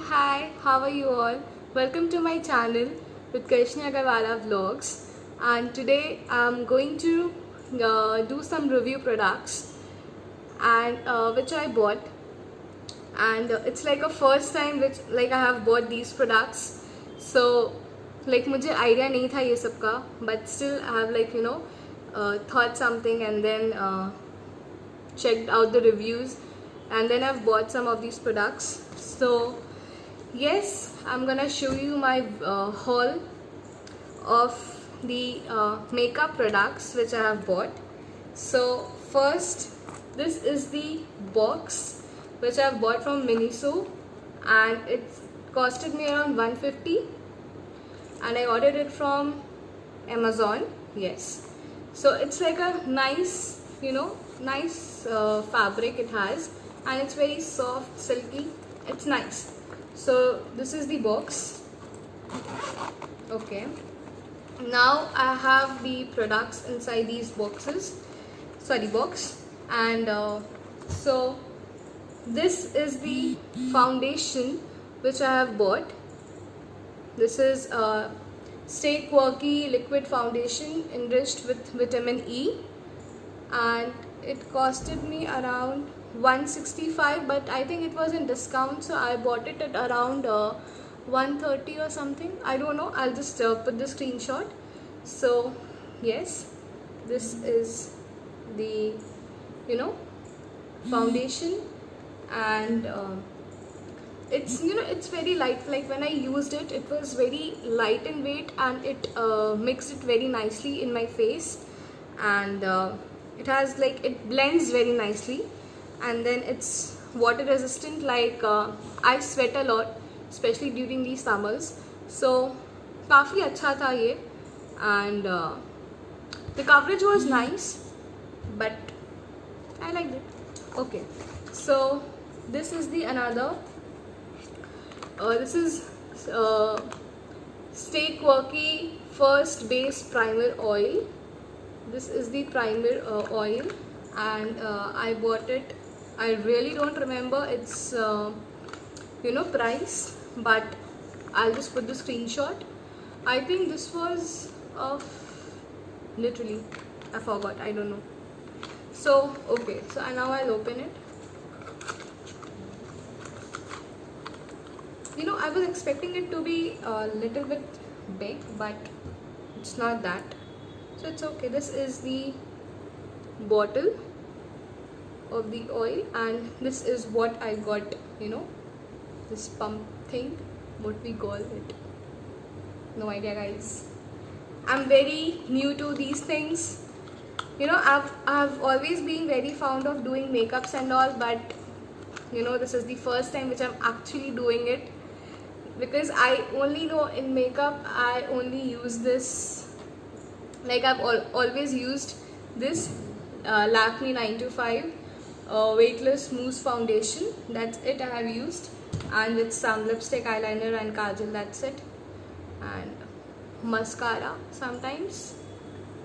Hi, how are you all? Welcome to my channel with Krishna Agarwala Vlogs, and today I'm going to do some review products and which I bought, and it's like a first time which like I have bought these products. So like मुझे idea नहीं था ये सब का, but still I have thought something and then checked out the reviews, and then I've bought some of these products. So yes, I'm gonna show you my haul of the makeup products which I have bought. So first, this is the box which I've bought from Miniso, and it costed me around 150, and I ordered it from Amazon. Yes, so it's like a nice, nice fabric it has, and it's very soft, silky. It's nice. So this is the box. Okay, now I have the products inside these boxes, box. And so this is the foundation which I have bought. This is Stay Quirky liquid foundation enriched with vitamin E, and it costed me around 165, but I think it was in discount, so I bought it at around 130 or something. I don't know, I'll just put the screenshot. So yes, this is the foundation, and it's very light. Like when I used it, it was very light in weight, and it mixed it very nicely in my face, and it blends very nicely, and then it's water resistant. Like I sweat a lot, especially during these summers, so काफ़ी अच्छा था ये, and the coverage was nice, but I liked it. Okay, so this is the another. This is Stay Quirky First Base Primer Oil. This is the primer oil, and I bought it. I really don't remember its price, but I'll just put the screenshot. I think this was of literally, I forgot, I don't know. So okay, so now I'll open it. I was expecting it to be a little bit big, but it's not that, so it's okay. This is the bottle of the oil, and this is what I got, this pump thing, what we call it, no idea guys. I'm very new to these things. I've always been very fond of doing makeups and all, but this is the first time which I'm actually doing it, because I only know in makeup I only use this, like I've always used this Lakme 925 weightless mousse foundation. That's it I have used, and with some lipstick, eyeliner and kajal, that's it, and mascara sometimes.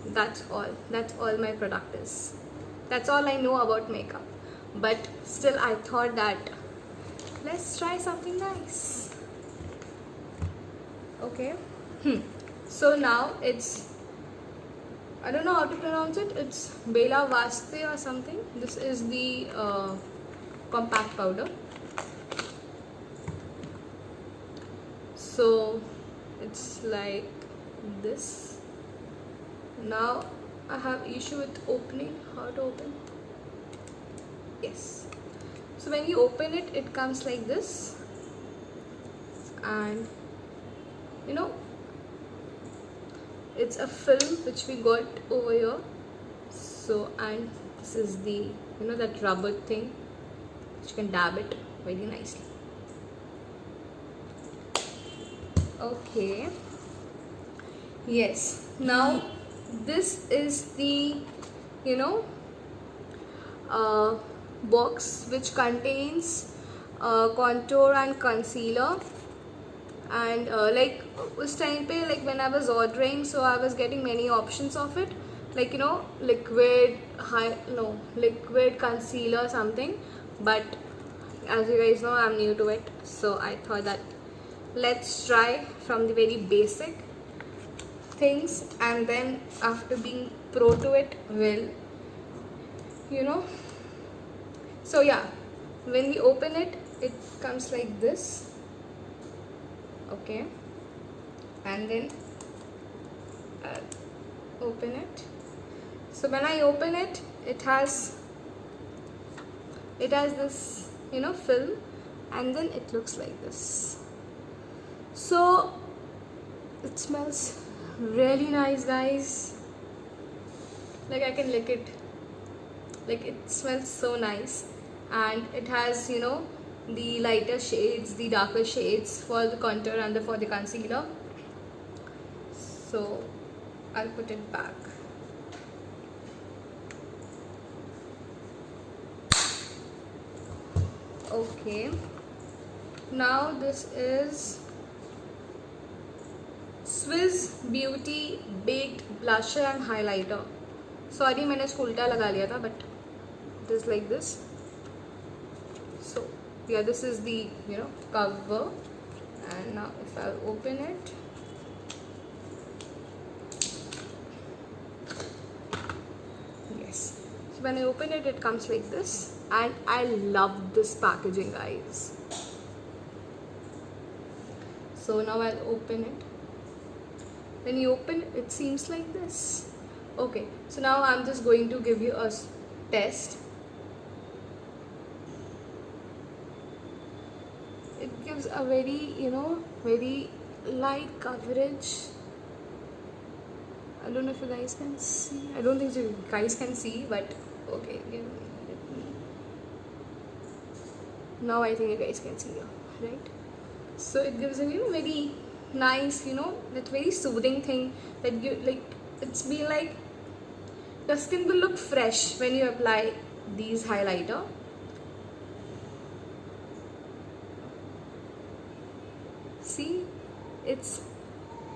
That's all my product is. That's all I know about makeup, but still I thought that let's try something nice. Okay. So now it's, I don't know how to pronounce it. It's Bela Vaste or something. This is the compact powder. So it's like this. Now I have issue with opening. How to open? Yes. So when you open it, it comes like this, and it's a film which we got over here. So, and this is the that rubber thing which you can dab it very nicely. Okay, yes, now this is the box which contains contour and concealer, and like उस time पे, like when I was ordering, so I was getting many options of it, like liquid concealer something, but as you guys know, I'm new to it, so I thought that let's try from the very basic things, and then after being pro to it, we'll, you know. So yeah, when we open it, it comes like this, okay, and then open it. So when I open it, it has this, you know, film, and then it looks like this. So it smells really nice, guys. Like, I can lick it. Like, it smells so nice, and it has, you know, the lighter shades, the darker shades for the contour and for the concealer. So I'll put it back. Okay, now this is Swiss Beauty Baked Blusher and Highlighter. Sorry, मैंने इसको उल्टा लगा लिया था, but it is like this. So yeah, this is the, you know, cover, and now if I'll open it, yes, so when I open it, it comes like this, and I love this packaging, guys. So now I'll open it. When you open it, it seems like this. Okay, so now I'm just going to give you a test. It gives a very, you know, very light coverage. I don't know if you guys can see. I don't think you guys can see, but okay, now I think you guys can see, right? So it gives a, you know, very nice, you know, that very soothing thing that you like. It's been like your skin will look fresh when you apply these highlighter. See, it's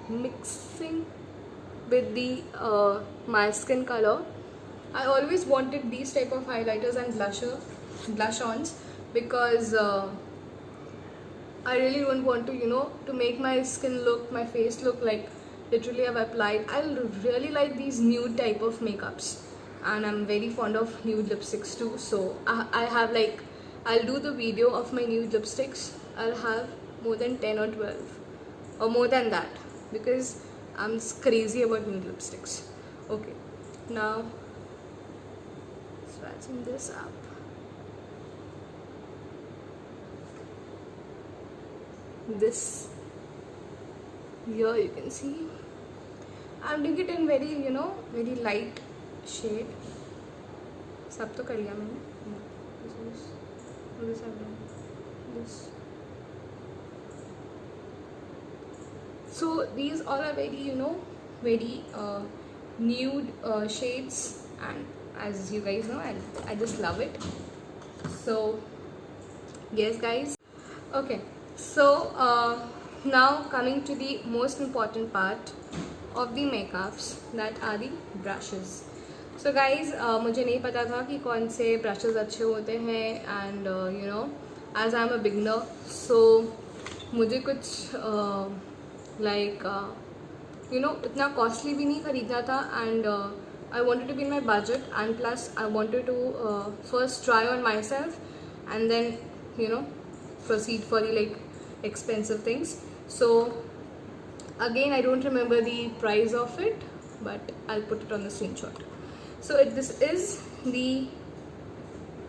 mixing with the my skin color. I always wanted these type of highlighters and blush-ons, because I really don't want to, you know, to make my skin look, my face look like literally I've applied. I really like these nude type of makeups, and I'm very fond of nude lipsticks too. So I have like, I'll do the video of my nude lipsticks. I'll have more than 10 or 12 or more than that, because I'm crazy about nude lipsticks. Okay, now swatching this up. This here you can see I'm doing it in very, you know, very light shade. सब तो कर लिया मैंने. This I've done. This. So these all are very, you know, very nude shades, and as you guys know, I just love it. So yes, guys. Okay. So now coming to the most important part of the makeups, that are the brushes. So guys, मुझे नहीं पता था कि कौन से brushes अच्छे होते हैं, and you know, as I'm a beginner, so मुझे कुछ like you know, इतना costly भी नहीं खरीदना था, and I wanted to be in my budget, and plus I wanted to first try on myself and then, you know, proceed for the like expensive things. So again, I don't remember the price of it, but I'll put it on the screenshot. So this is the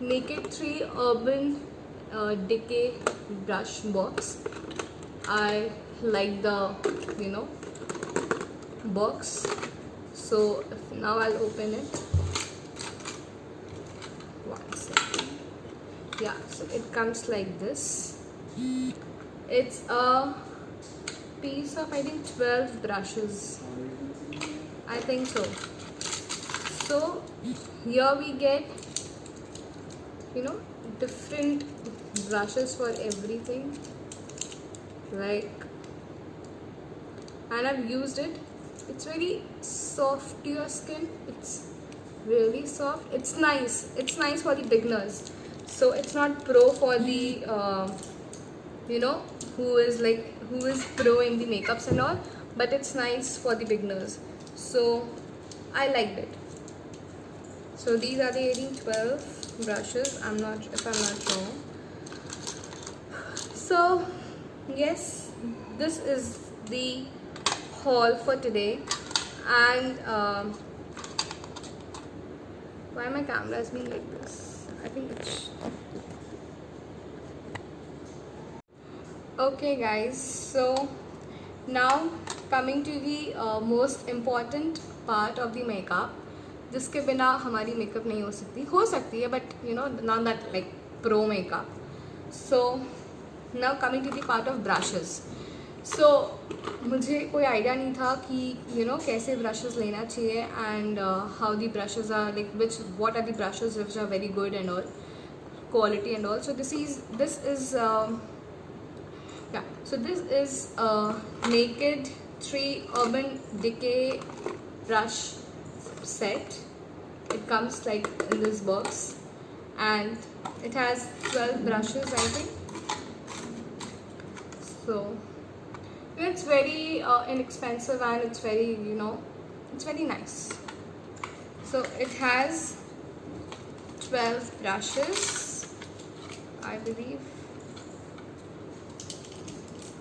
Naked 3 Urban Decay brush box. I like the, you know, box. So now I'll open it. One second. Yeah, so it comes like this. It's a piece of, I think, 12 brushes. I think so. So here we get, you know, different brushes for everything, like, and I've used it. It's very soft to your skin. It's really soft. It's nice for the beginners. So it's not pro for the you know, who is pro in the makeups and all, but it's nice for the beginners. So I liked it. So these are the 1812 brushes. I'm not wrong. So yes, this is the haul for today. And why my camera has been like this? I think it's okay, guys. So now coming to the most important part of the makeup, जिसके बिना हमारी makeup नहीं हो सकती है, but you know, not that like pro makeup. So now coming to the part of brushes. So मुझे कोई idea नहीं था कि you know कैसे brushes लेना चाहिए, and how the brushes are like, what are the brushes which are very good and all quality and all. So this is yeah, so this is a Naked 3 Urban Decay brush set. It comes like in this box, and it has 12 brushes, I think. So it's very inexpensive, and it's very, you know, it's very nice. So it has 12 brushes, I believe.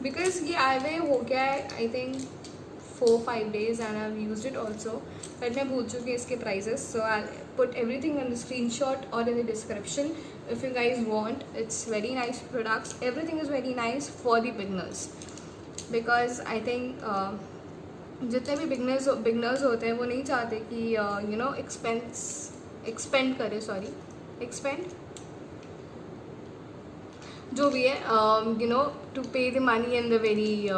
Because ये आए हुए हो गया है I think 4-5 days, and I've used it also, but मैं भूल चुकी हूँ इसके prices. So I'll put everything in the screenshot or in the description if you guys want. It's very nice products. Everything is very nice for the beginners, because I think जितने भी beginners होते हैं वो नहीं चाहते कि you know expend जो भी है, you know, to pay the money and the very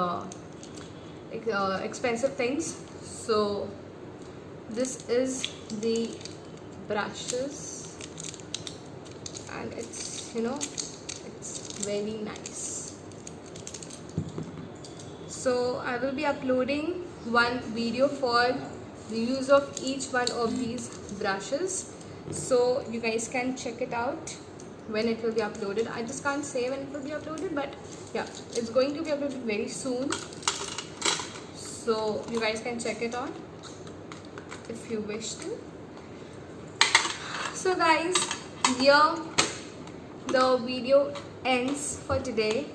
expensive things. So this is the brushes, and it's, you know, it's very nice. So I will be uploading one video for the use of each one of these brushes, so you guys can check it out when it will be uploaded. I just can't say when it will be uploaded, but yeah, it's going to be uploaded very soon, so you guys can check it out if you wish to. So guys, here the video ends for today,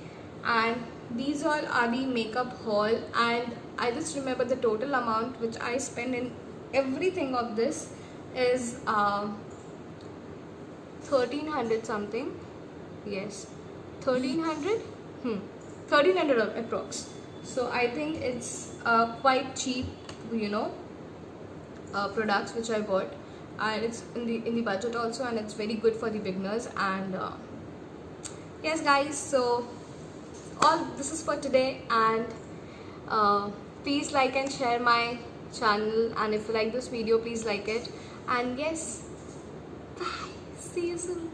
and these all are the makeup haul, and I just remember the total amount which I spent in everything of this is 1300 something. Yes, 1300 1300 approx. So I think it's quite cheap, you know, products which I bought, and it's in the budget also, and it's very good for the beginners. And yes guys, so all this is for today, and please like and share my channel, and if you like this video, please like it. And yes, bye, see you soon.